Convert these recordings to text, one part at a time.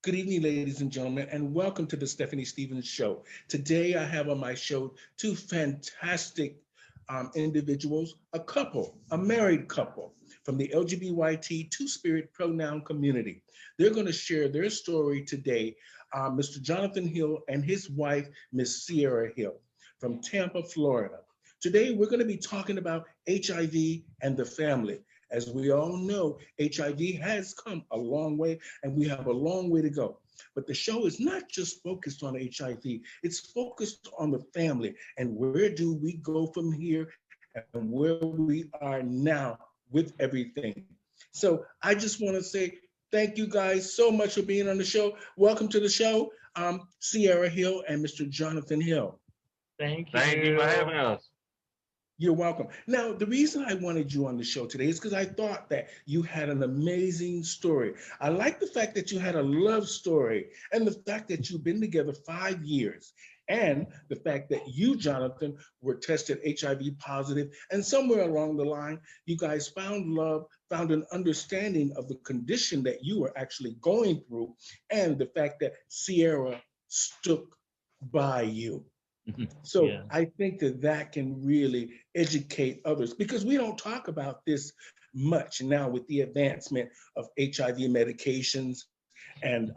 Good evening, ladies and gentlemen, and welcome to the Stephanie Stevens Show. Today, I have on my show two fantastic individuals, a couple, a married couple from the LGBTQ two-spirit pronoun community. They're going to share their story today. Mr. Jonathan Hill and his wife, Miss Sierra Hill from Tampa, Florida. Today, we're going to be talking about HIV and the family. As we all know, HIV has come a long way, and we have a long way to go. But the show is not just focused on HIV, it's focused on the family and where do we go from here and where we are now with everything. So I just want to say thank you guys so much for being on the show. Welcome to the show, Sierra Hill and Mr. Jonathan Hill. Thank Thank you for you. having us. You're welcome. Now, the reason I wanted you on the show today is because I thought that you had an amazing story. I like the fact that you had a love story and the fact that you've been together 5 years and the fact that you, Jonathan, were tested HIV positive. And somewhere along the line, you guys found love, found an understanding of the condition that you were actually going through and the fact that Sierra stuck by you. So Yeah. I think that that can really educate others because we don't talk about this much now with the advancement of HIV medications and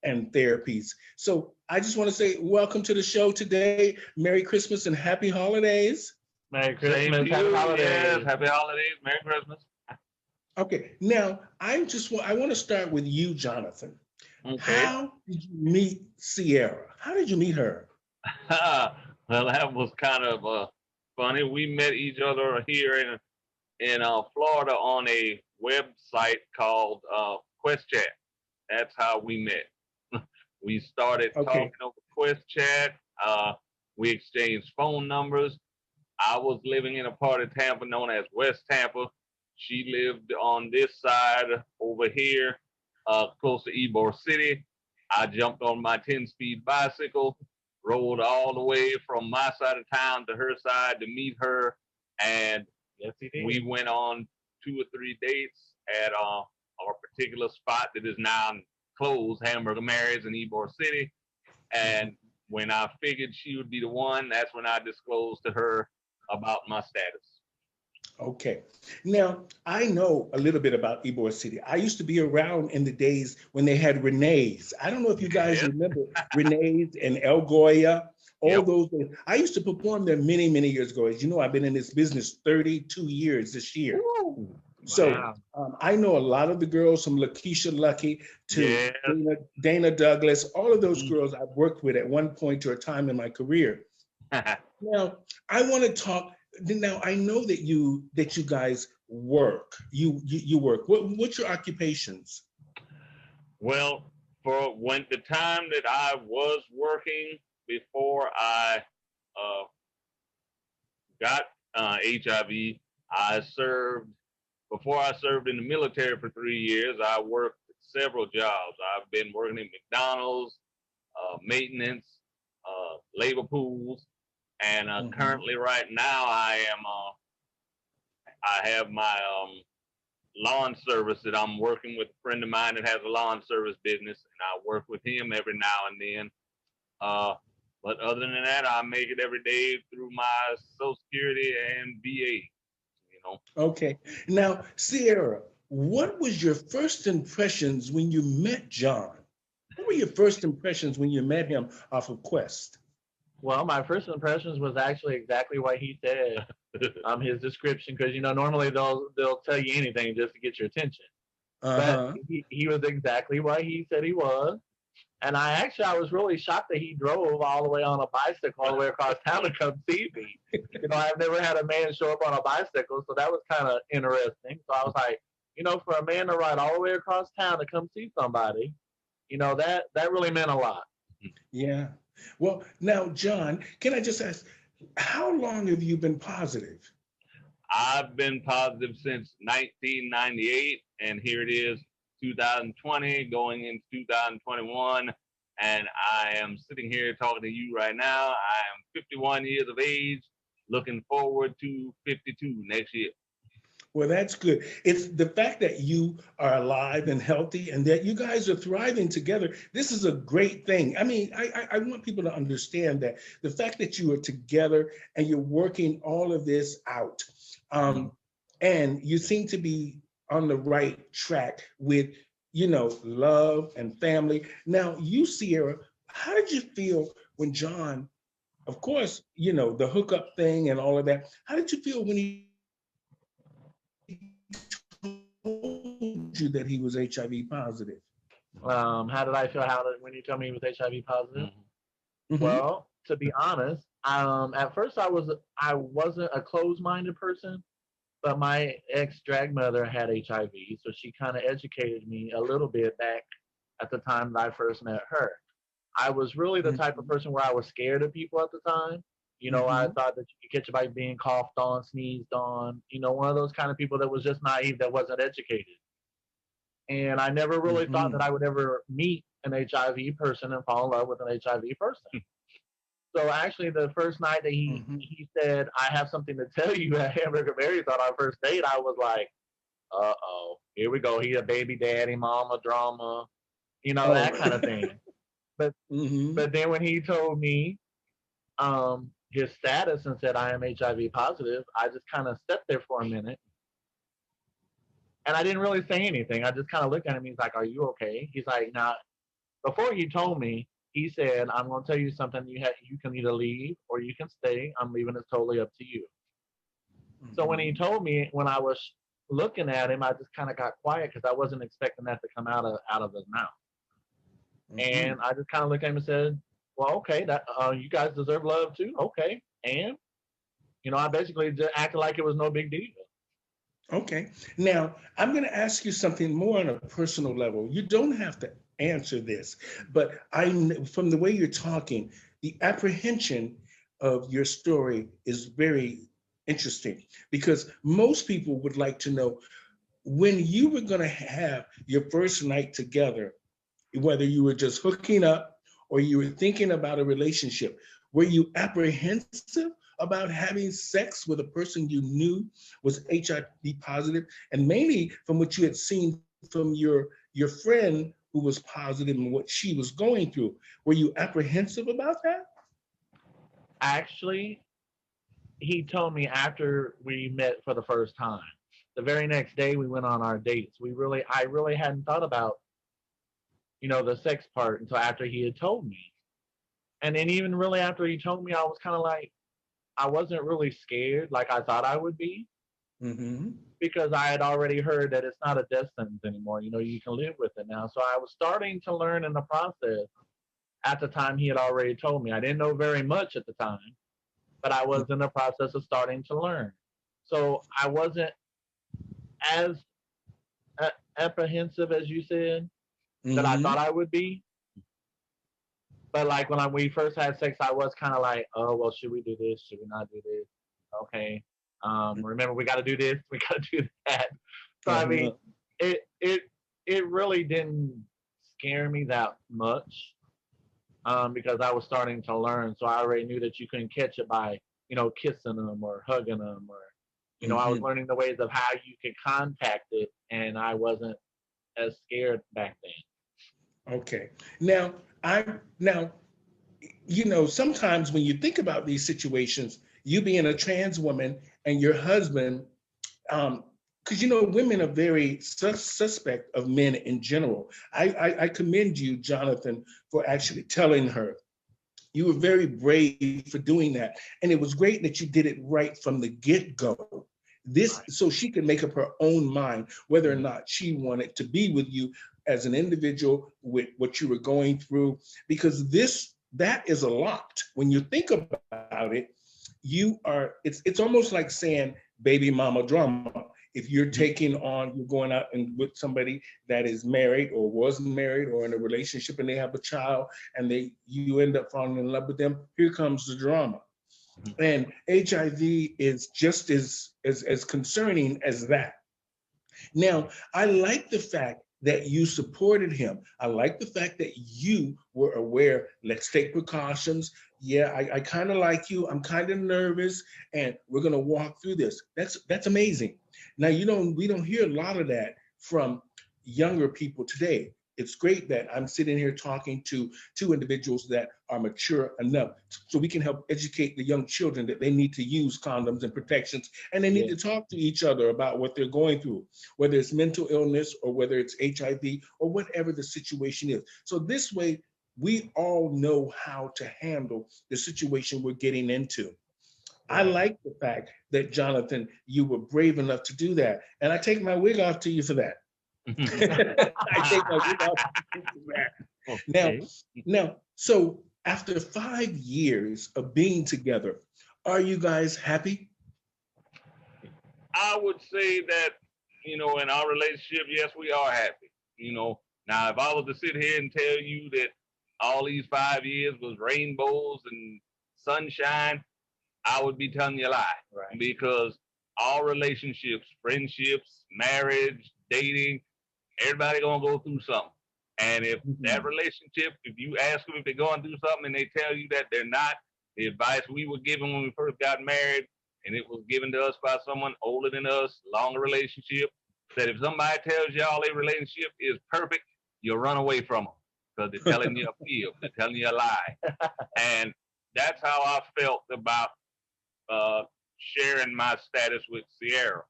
and therapies. So I just want to say welcome to the show today. Merry Christmas and happy holidays. Merry Same Christmas, to happy you. holidays. Yes, happy holidays. Merry Christmas. Okay, now I want to start with you, Jonathan. Okay. How did you meet Sierra? How did you meet her? Well, that was kind of funny. We met each other here in Florida on a website called Quest Chat. That's how we met. We started Okay, talking over Quest Chat. We exchanged phone numbers. I was living in a part of Tampa known as West Tampa. She lived on this side over here, close to Ybor City. I jumped on my 10-speed bicycle, rode all the way from my side of town to her side to meet her, and Yes, he did. we went on 2 or 3 dates at our particular spot that is now closed, Hamburger Mary's in Ybor City. And when I figured she would be the one, that's when I disclosed to her about my status. okay. Now, I know a little bit about Ybor City. I used to be around in the days when they had Renee's. I don't know if you guys Yes. remember Renee's and El Goya, all Yep. those days. I used to perform there many, many years ago. As you know, I've been in this business 32 years this year. Woo. So Wow. I know a lot of the girls from Lakeisha Lucky to Yes. Dana Douglas, all of those Mm. girls I've worked with at one point or a time in my career. Now, I want to talk. Now, I know that you guys work. You work. What's your occupations? Well, for when the time that I was working before I uh, got HIV, I served. Before I served in the military for 3 years, I worked several jobs. I've been working in McDonald's, maintenance, labor pools, and Mhm. currently right now I have my lawn service that I'm working with a friend of mine that has a lawn service business, and I work with him every now and then. Uh, but other than that, I make it every day through my Social Security and VA. You know, Okay. Now, Sierra, what was your first impressions when you met John? What were your first impressions when you met him off of Quest? Well, my first impressions was actually exactly what he said. His description, because normally they'll tell you anything just to get your attention, but Uh-huh. he was exactly what he said he was. And I was really shocked that he drove all the way on a bicycle all the way across town to come see me. I've never had a man show up on a bicycle, so that was kind of interesting. So I was like, for a man to ride all the way across town to come see somebody, that really meant a lot. Yeah. Well, now, John, can I just ask, how long have you been positive? I've been positive since 1998, and here it is, 2020, going into 2021, and I am sitting here talking to you right now. I am 51 years of age, looking forward to 52 next year. Well, that's good. It's the fact that you are alive and healthy and that you guys are thriving together. This is a great thing. I mean, I want people to understand that the fact that you are together and you're working all of this out, and you seem to be on the right track with, love and family. Now, you, Sierra, how did you feel when John, of course, the hookup thing and all of that, how did you feel when he told you that he was HIV positive? How did I feel when you told me he was HIV positive? Mhm. Well, to be honest, at first I wasn't a closed-minded person, but my ex drag mother had HIV, so she kind of educated me a little bit back at the time that I first met her. I was really the type of Mhm. person where I was scared of people at the time. I Mhm. thought that you could catch it by being coughed on, sneezed on. One of those kind of people that was just naive, that wasn't educated. And I never really thought that Mhm. I would ever meet an HIV person and fall in love with an HIV person. So actually, the first night that he Mhm. he said, "I have something to tell you" at Hamburger Mary's on our first date, I was like, "Uh oh, here we go. He a baby daddy, mama drama, Oh. that kind of thing." But Mhm. but then when he told me his status and said I am HIV positive, I just kind of sat there for a minute and I didn't really say anything. I just kind of looked at him. He's like, "Are you okay?" He's like, "Now, before he told me, he said, I'm going to tell you something. You can either leave or you can stay. I'm leaving. It's totally up to you." So when he Mhm. told me, when I was looking at him, I just kind of got quiet because I wasn't expecting that to come out of his mouth. And Mhm. I just kind of looked at him and said, "Well, okay, that you guys deserve love too. Okay." And I basically just acted like it was no big deal. Okay. Now, I'm going to ask you something more on a personal level. You don't have to answer this, but from the way you're talking, the apprehension of your story is very interesting because most people would like to know when you were going to have your first night together, whether you were just hooking up or you were thinking about a relationship, were you apprehensive about having sex with a person you knew was HIV positive? And mainly from what you had seen from your friend who was positive and what she was going through, were you apprehensive about that? Actually, he told me after we met for the first time. The very next day we went on our dates. I really hadn't thought about, the sex part until after he had told me. And then even really after he told me, I was kind of like, I wasn't really scared like I thought I would be Mm-hmm. because I had already heard that it's not a death sentence anymore. You can live with it now. So I was starting to learn in the process at the time he had already told me. I didn't know very much at the time, but I was in the process of starting to learn. So I wasn't as apprehensive as you said that I thought Mm-hmm. I would be. But like when we first had sex, I was kind of like, "Oh well, should we do this? Should we not do this? Okay, remember we got to do this, we got to do that." So I mean, Uh-huh. it it really didn't scare me that much because I was starting to learn. So I already knew that you couldn't catch it by kissing them or hugging them or I was Mm-hmm. learning the ways of how you could contact it, and I wasn't as scared back then. Okay. Now, now, sometimes when you think about these situations, you being a trans woman and your husband, because women are very suspect of men in general. I commend you, Jonathan, for actually telling her. You were very brave for doing that, and it was great that you did it right from the get-go. This Right. so she could make up her own mind whether or not she wanted to be with you as an individual with what you were going through, because that is a lot. When you think about it, it's almost like saying baby mama drama. If you're going out and with somebody that is married or was married or in a relationship and they have a child and you end up falling in love with them, here comes the drama. And HIV is just as concerning as that. Now, I like the fact that you supported him. I like the fact that you were aware, let's take precautions. yeah, I kind of like you. I'm kind of nervous, and we're gonna walk through this. That's amazing. Now we don't hear a lot of that from younger people today. It's great that I'm sitting here talking to two individuals that are mature enough so we can help educate the young children that they need to use condoms and protections, and they need Yeah. to talk to each other about what they're going through, whether it's mental illness or whether it's HIV or whatever the situation is. So this way we all know how to handle the situation we're getting into. I Right. like the fact that, Jonathan, you were brave enough to do that. And I take my wig off to you for that. I take my wig off to you for that. Now, Okay. so after 5 years of being together, are you guys happy? I would say that, in our relationship, yes, we are happy. Now if I was to sit here and tell you that all these 5 years was rainbows and sunshine, I would be telling you a lie. Right. Because all relationships, friendships, marriage, dating, everybody gonna go through something. And if that relationship, if you ask them if they're going through something and they tell you that they're not, the advice we were given when we first got married, and it was given to us by someone older than us, longer relationship, that if somebody tells y'all a relationship is perfect, you'll run away from them because they're telling you a fib, they're telling you a lie. And that's how I felt about uh, sharing my status with Sierra,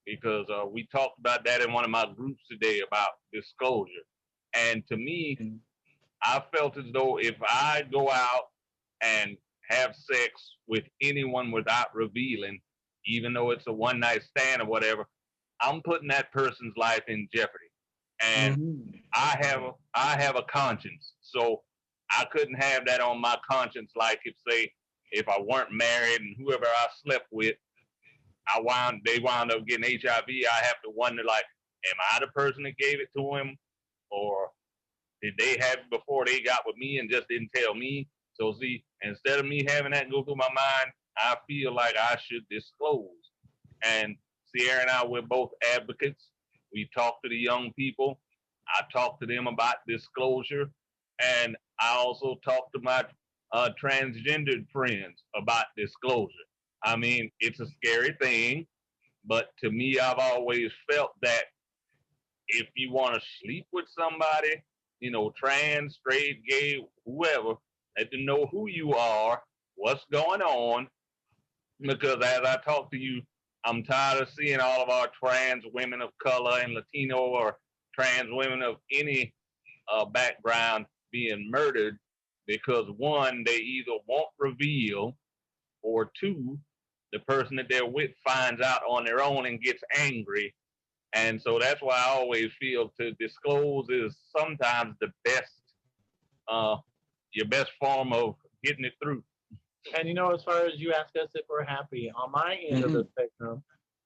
because we talked about that in one of my groups today about disclosure. And to me, I felt as though if I go out and have sex with anyone without revealing, even though it's a one night stand or whatever, I'm putting that person's life in jeopardy. And Mhm. I have a conscience, so I couldn't have that on my conscience. Like if I weren't married and whoever I slept with, they wound up getting HIV. I have to wonder, like, am I the person that gave it to him, or did they have it before they got with me and just didn't tell me? So see, instead of me having that go through my mind, I feel like I should disclose. And Sierra and I, we're both advocates. We talk to the young people. I talk to them about disclosure, and I also talk to my transgendered friends about disclosure. I mean, it's a scary thing, but to me, I've always felt that if you want to sleep with somebody, trans, straight, gay, whoever, let them know who you are, what's going on. Because as I talk to you, I'm tired of seeing all of our trans women of color and Latino or trans women of any background being murdered because one, they either won't reveal, or two, the person that they're with finds out on their own and gets angry. And so that's why I always feel to disclose is sometimes the best, your best form of getting it through. And as far as you ask us if we're happy, on my end of the spectrum,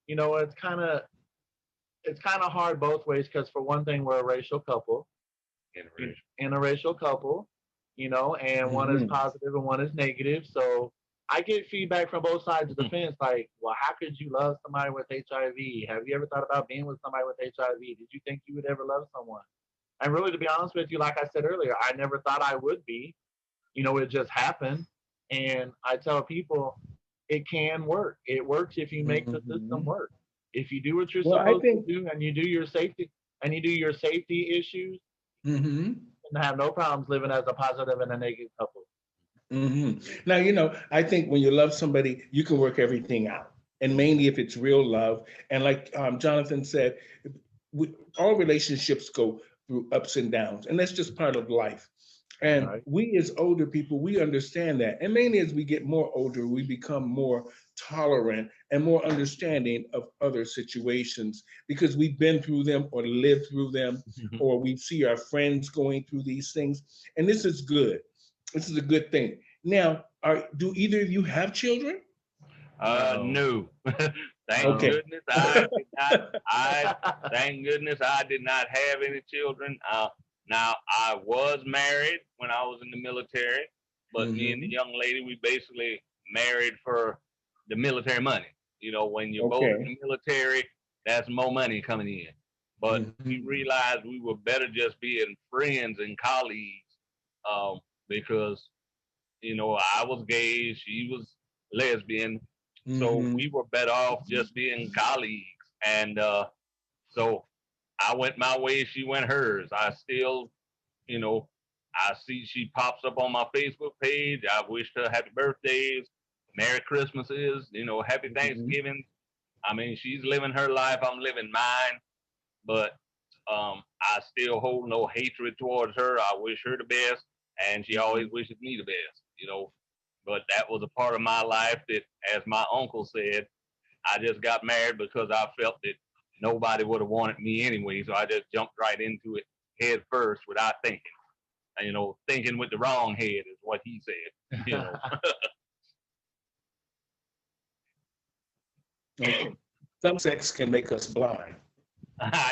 it's kind of hard both ways because for one thing, we're a racial couple, interracial couple, and one is positive and one is negative. So I get feedback from both sides of the fence, like, well, how could you love somebody with HIV? Have you ever thought about being with somebody with HIV? Did you think you would ever love someone? And really, to be honest with you, like I said earlier, I never thought I would be. It just happened. And I tell people it can work. It works if you make the system work. If you do what you're Well, I supposed think to do and you do your safety issues, hmm and have no problems living as a positive and a negative couple. Now, I think when you love somebody, you can work everything out. And mainly if it's real love. And like Jonathan said, all relationships go through ups and downs, and that's just part of life. And Right. we as older people, we understand that. And mainly as we get more older, we become more tolerant and more understanding of other situations because we've been through them or lived through them, or we see our friends going through these things. And this is good. This is a good thing. Now, do either of you have children? No. Thank Okay. goodness I did not. Thank goodness I did not have any children. Now I was married when I was in the military, but me and the young lady, we basically married for the military money. When you're both in the military, that's more money coming in. But we realized we were better just being friends and colleagues, because I was gay, she was lesbian, so we were better off just being colleagues. And so I went my way, she went hers. I still, I see she pops up on my Facebook page. I wished her happy birthdays, Merry Christmases, happy Thanksgiving. I mean, she's living her life, I'm living mine, but I still hold no hatred towards her. I wish her the best, and she always wishes me the best. But that was a part of my life that, as my uncle said, I just got married because I felt that nobody would have wanted me anyway, so I just jumped right into it head first without thinking. Thinking with the wrong head is what he said. Okay. Some sex can make us blind.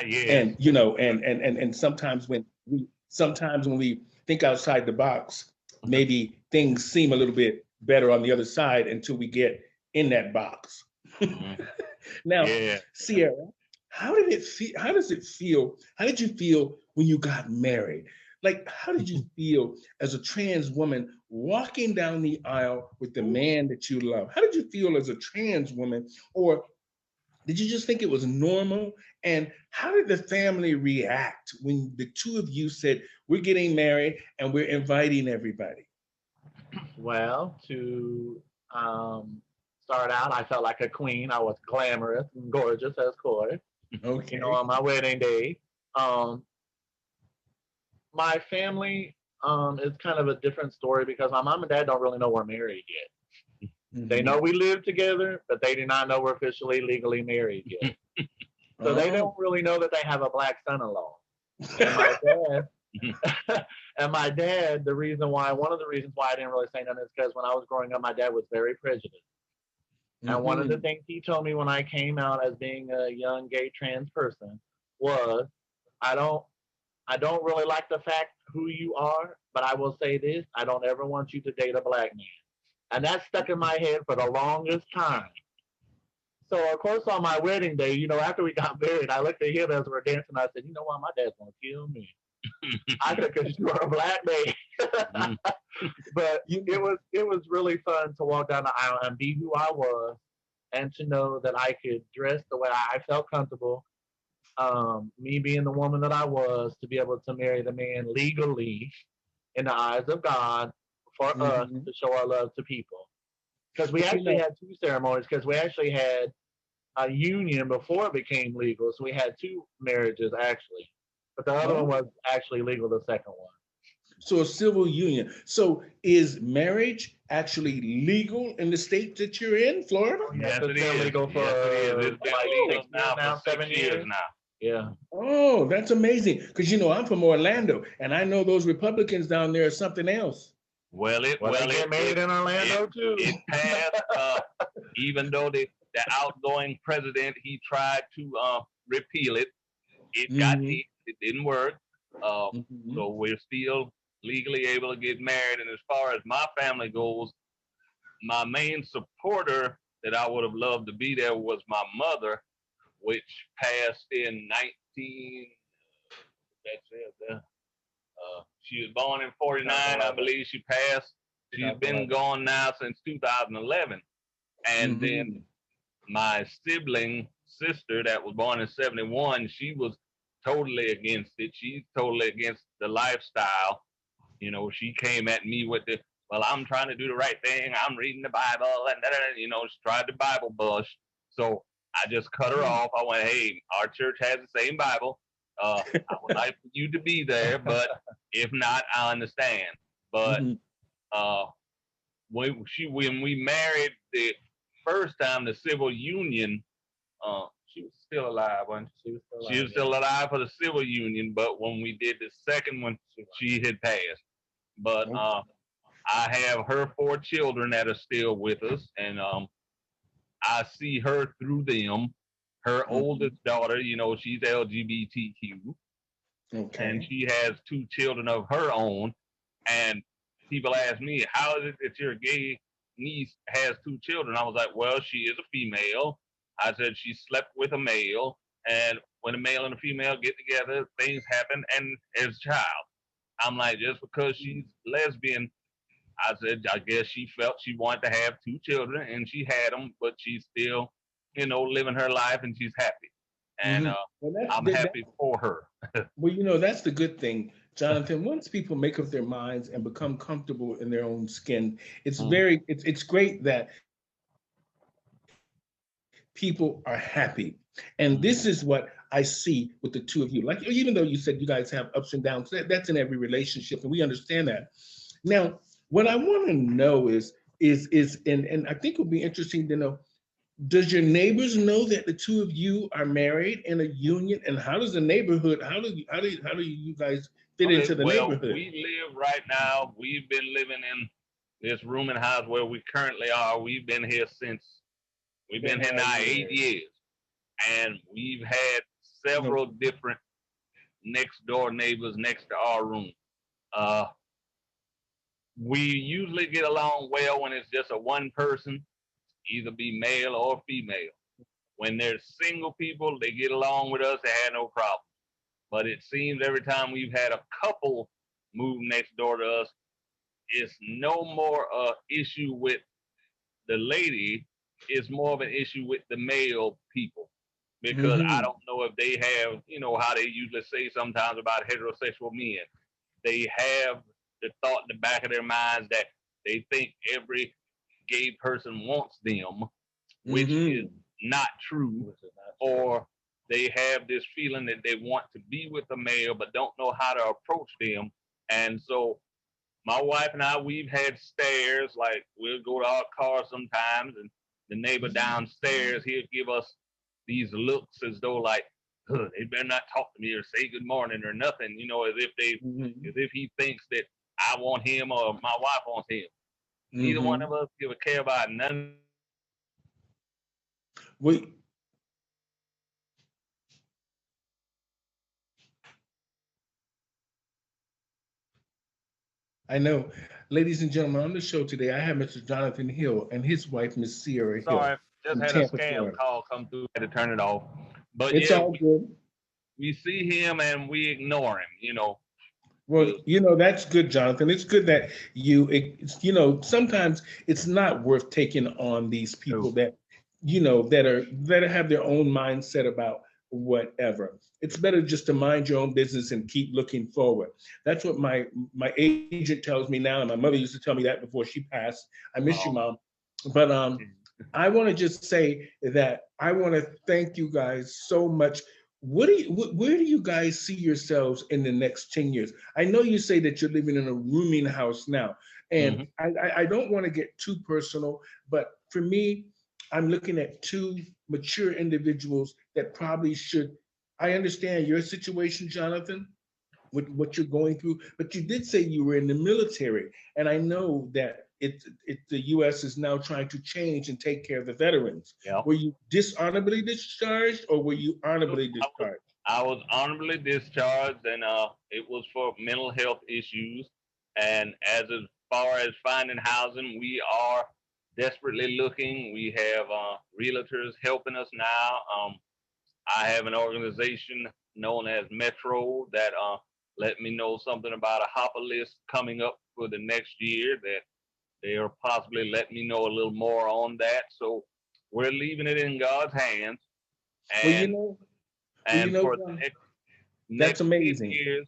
Yeah. And and sometimes when we think outside the box, maybe things seem a little bit better on the other side until we get in that box. Now, Yeah. Sierra, how did it feel? How does it feel? How did you feel when you got married? Like, how did you feel as a trans woman walking down the aisle with the man that you love? How did you feel as a trans woman? Or did you just think it was normal? And how did the family react when the two of you said, we're getting married and we're inviting everybody? Well, to start out, I felt like a queen. I was glamorous and gorgeous as course. Okay. On my wedding day. My family is kind of a different story because my mom and dad don't really know we're married yet. They know we live together, but they do not know we're officially legally married yet. So they don't really know that they have a black son-in-law. And my dad, one of the reasons why I didn't really say nothing is because when I was growing up, my dad was very prejudiced. And one of the things he told me when I came out as being a young gay trans person was, I don't really like the fact who you are, but I will say this, I don't ever want you to date a black man. And that stuck in my head for the longest time. So, of course, on my wedding day, after we got married, I looked at him as we were dancing. I said, you know what? My dad's going to kill me. I said, because you are a black man. But it was really fun to walk down the aisle and be who I was and to know that I could dress the way I felt comfortable. Me being the woman that I was, to be able to marry the man legally in the eyes of God for us to show our love to people. Because we actually had two ceremonies, because we actually had a union before it became legal. So we had two marriages, actually. But the other one was actually legal, the second one. So a civil union. So is marriage actually legal in the state that you're in, Florida? Yes, it's been legal for It's been legal now for 7 years now. Yeah. Oh, that's amazing. Because I'm from Orlando, and I know those Republicans down there are something else. It get married in Orlando too. It passed, even though the outgoing president, he tried to repeal it. It got it didn't work. So we're still legally able to get married. And as far as my family goes, my main supporter that I would have loved to be there was my mother, which passed in 19. She was born in 49, I believe she passed. She's been gone now since 2011. And then my sibling sister that was born in 71, she was totally against it. She's totally against the lifestyle. She came at me with I'm trying to do the right thing. I'm reading the Bible, and she tried the Bible bush. So I just cut her off. I went, hey, our church has the same Bible. I would like for you to be there, but if not, I understand. But when we married the first time, the civil union, she was still alive, wasn't she? She was still alive for the civil union, but when we did the second one, she had passed. But I have her 4 children that are still with us, and I see her through them. Her oldest daughter, she's LGBTQ. Okay. And she has 2 children of her own. And people ask me, how is it that your gay niece has 2 children? I was like, well, she is a female. I said she slept with a male. And when a male and a female get together, things happen, and there's a child. I'm like, just because she's lesbian I said, I guess she felt she wanted to have 2 children, and she had them, but she's still, living her life, and she's happy. And Well, I'm happy for her. well, that's the good thing, Jonathan. Once people make up their minds and become comfortable in their own skin, it's great that people are happy. And this is what I see with the two of you. Like, even though you said you guys have ups and downs, that's in every relationship, and we understand that. Now, what I want to know and I think it would be interesting to know, does your neighbors know that the two of you are married in a union? And how does the neighborhood, how do you guys fit into the Well, neighborhood? we live right now. We've been living in this rooming house where we currently are. We've been here now 8 years. And we've had several different next door neighbors next to our room. We usually get along well when it's just a one person, either be male or female. When there's single people, they get along with us, they have no problem. But it seems every time we've had a couple move next door to us, it's no more issue with the lady, it's more of an issue with the male people. Because I don't know if they have, how they usually say sometimes about heterosexual men. They have the thought in the back of their minds that they think every gay person wants them, which is not true. Or they have this feeling that they want to be with a male but don't know how to approach them. And so my wife and I, we've had stares, like we'll go to our car sometimes and the neighbor downstairs, he'll give us these looks as though like, they better not talk to me or say good morning or nothing, as if he thinks that I want him or my wife wants him. Neither one of us give a care about none. I know. Ladies and gentlemen, on the show today, I have Mr. Jonathan Hill and his wife, Miss Sierra Hill. Sorry, just had a scam call come through. I had to turn it off. But it's all good. We see him and we ignore him, Well, that's good, Jonathan. It's good that sometimes it's not worth taking on these people that have their own mindset about whatever. It's better just to mind your own business and keep looking forward. That's what my agent tells me now, and my mother used to tell me that before she passed. I miss you, Mom. But I want to just say that I want to thank you guys so much. Where do you guys see yourselves in the next 10 years? I know you say that you're living in a rooming house now, and I don't want to get too personal, but for me, I'm looking at two mature individuals that probably should. I understand your situation, Jonathan, with what you're going through, but you did say you were in the military, and I know that the U.S. is now trying to change and take care of the veterans. Yeah. Were you dishonorably discharged, or were you honorably discharged? I was honorably discharged, and it was for mental health issues. And as far as finding housing, we are desperately looking. We have realtors helping us now. I have an organization known as Metro that let me know something about a hopper list coming up for the next year that they are possibly letting me know a little more on that. So we're leaving it in God's hands. And, for the next 10 years,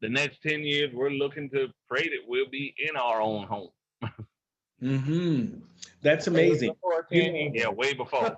the next 10 years, we're looking to pray that we'll be in our own home. That's amazing. Yeah, way before.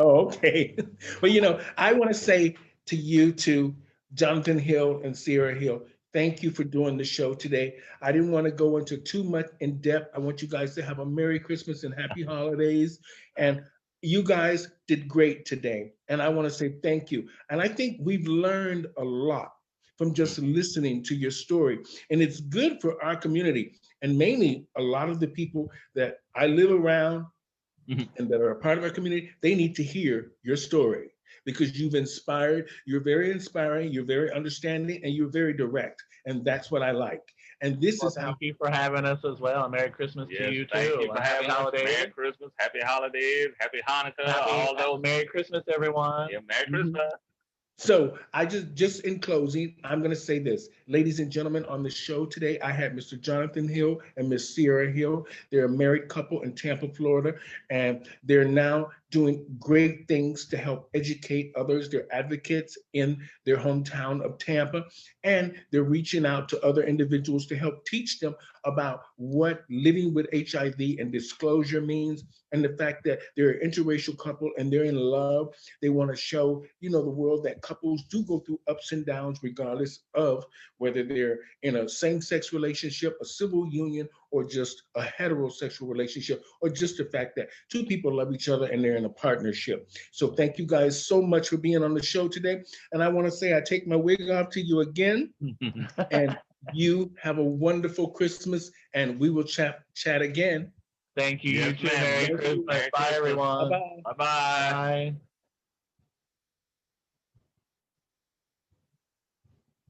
Oh, okay. Well, I want to say to you, to Jonathan Hill and Sierra Hill, thank you for doing the show today. I didn't want to go into too much in depth. I want you guys to have a Merry Christmas and Happy Holidays. And you guys did great today. And I want to say thank you. And I think we've learned a lot from just listening to your story. And it's good for our community. And mainly a lot of the people that I live around and that are a part of our community, they need to hear your story. Because you've inspired, you're very inspiring, you're very understanding, and you're very direct. And that's what I like. And this is thank you for having us as well. Merry Christmas to you too. Thank you for happy holidays. Merry Christmas, Happy Holidays, Happy Hanukkah, all those. Merry Christmas, everyone. Yeah, Merry Christmas. So I just in closing, I'm going to say this, ladies and gentlemen, on the show today, I had Mr. Jonathan Hill and Miss Sierra Hill. They're a married couple in Tampa, Florida, and they're now doing great things to help educate others. They're advocates in their hometown of Tampa, and they're reaching out to other individuals to help teach them about what living with HIV and disclosure means, and the fact that they're an interracial couple and they're in love. They want to show, the world that couples do go through ups and downs regardless of whether they're in a same-sex relationship, a civil union, or just a heterosexual relationship, or just the fact that two people love each other and they're in a partnership. So thank you guys so much for being on the show today. And I want to say I take my wig off to you again. And you have a wonderful Christmas, and we will chat again. Thank you. Yes, You too. ma'am. Merry Christmas. Bye, everyone. Bye-bye. Bye-bye. Bye.